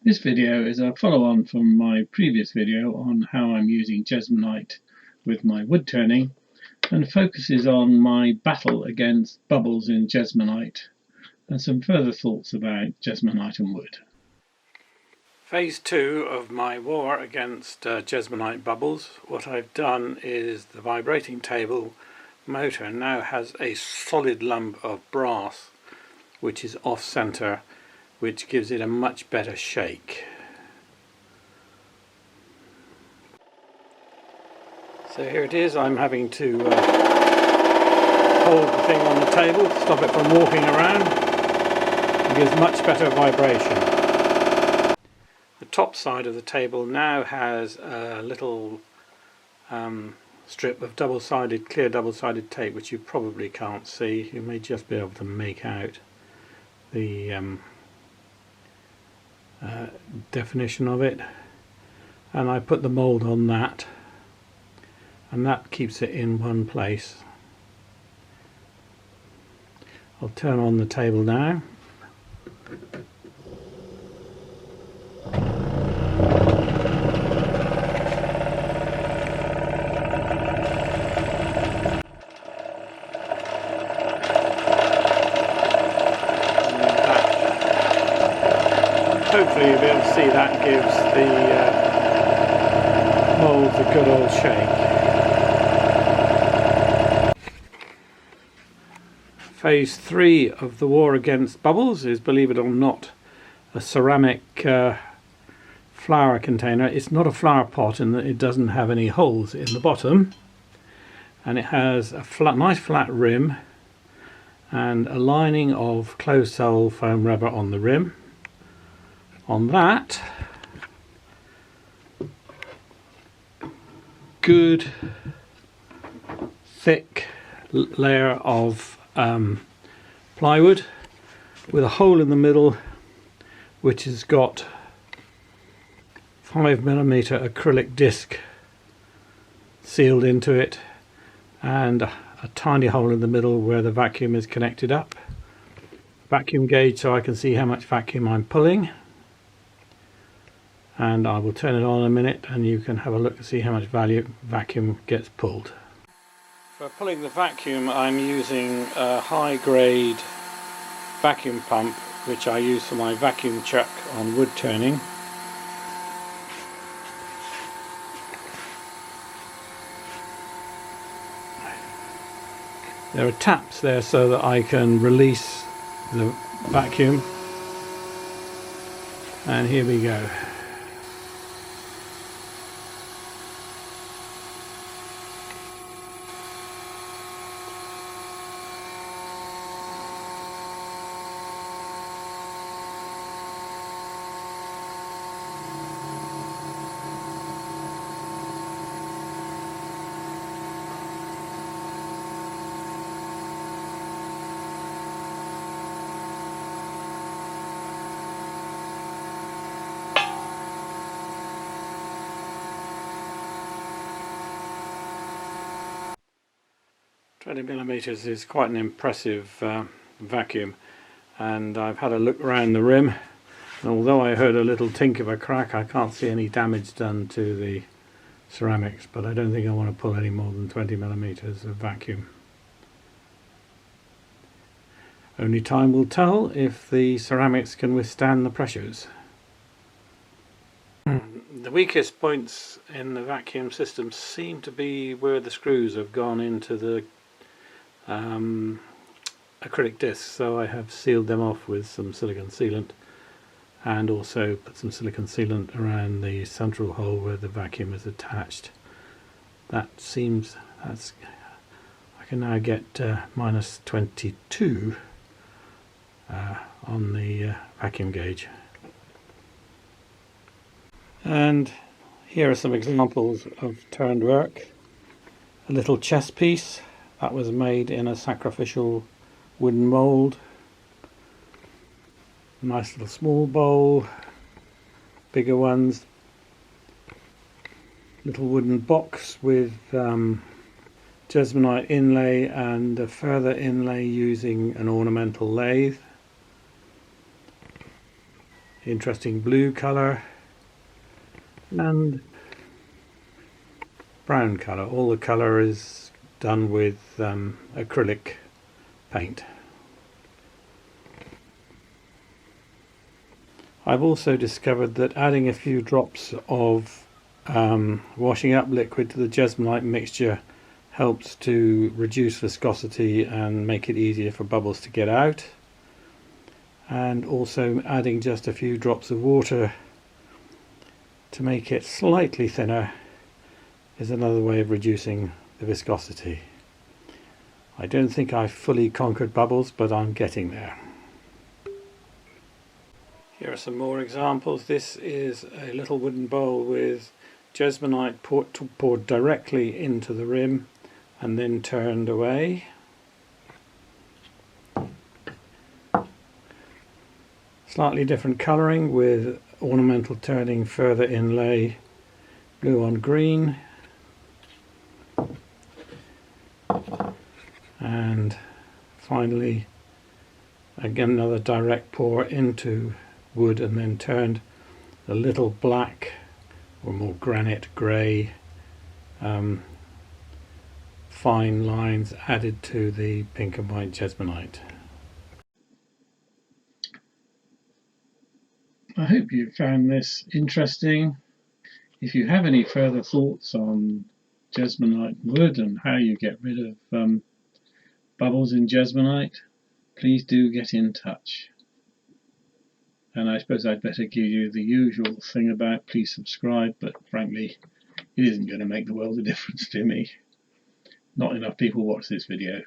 This video is a follow-on from my previous video on how I'm using Jesmonite with my wood turning, and focuses on my battle against bubbles in Jesmonite and some further thoughts about Jesmonite and wood. Phase 2 of my war against Jesmonite bubbles. What I've done is the vibrating table motor now has a solid lump of brass which is off center, which gives it a much better shake. So here it is. I'm having to hold the thing on the table to stop it from walking around. It gives much better vibration. The top side of the table now has a little strip of clear double-sided tape, which you probably can't see. You may just be able to make out the definition of it, and I put the mould on that, and that keeps it in one place. I'll turn on the table now. Hopefully you'll be able to see that gives the mould a good old shake. Phase 3 of the war against bubbles is, believe it or not, a ceramic flower container. It's not a flower pot in that it doesn't have any holes in the bottom, and it has a nice flat rim and a lining of closed cell foam rubber on the rim. On that, good thick layer of plywood with a hole in the middle which has got 5mm acrylic disc sealed into it, and a tiny hole in the middle where the vacuum is connected up. Vacuum gauge so I can see how much vacuum I'm pulling, and I will turn it on in a minute and you can have a look to see how much vacuum gets pulled. For pulling the vacuum, I'm using a high-grade vacuum pump which I use for my vacuum chuck on wood turning. There are taps there so that I can release the vacuum, and here we go. "20mm is quite an impressive vacuum, and I've had a look around the rim, and although I heard a little tink of a crack, I can't see any damage done to the ceramics, but I don't think I want to pull any more than 20mm of vacuum. Only time will tell if the ceramics can withstand the pressures. The weakest points in the vacuum system seem to be where the screws have gone into the acrylic discs, so I have sealed them off with some silicone sealant, and also put some silicone sealant around the central hole where the vacuum is attached. I can now get minus 22 on the vacuum gauge. And here are some examples of turned work. A little chess piece that was made in a sacrificial wooden mould. Nice little small bowl, bigger ones. Little wooden box with Jesmonite inlay and a further inlay using an ornamental lathe. interesting blue colour and brown colour. All the colour is done with acrylic paint. I've also discovered that adding a few drops of washing up liquid to the Jesmonite mixture helps to reduce viscosity and make it easier for bubbles to get out. And also adding just a few drops of water to make it slightly thinner is another way of reducing the viscosity. I don't think I've fully conquered bubbles, but I'm getting there. Here are some more examples. This is a little wooden bowl with Jesmonite poured directly into the rim and then turned away. Slightly different colouring with ornamental turning, Furthe inlay, blue on green, and finally again another direct pour into wood and then turned. A little black or more granite grey fine lines added to the pink and white Jesmonite. I hope you found this interesting. If you have any further thoughts on Jesmonite wood and how you get rid of bubbles in Jesmonite, please do get in touch. And I suppose I'd better give you the usual thing about please subscribe, but frankly it isn't going to make the world a difference to me. Not enough people watch this video.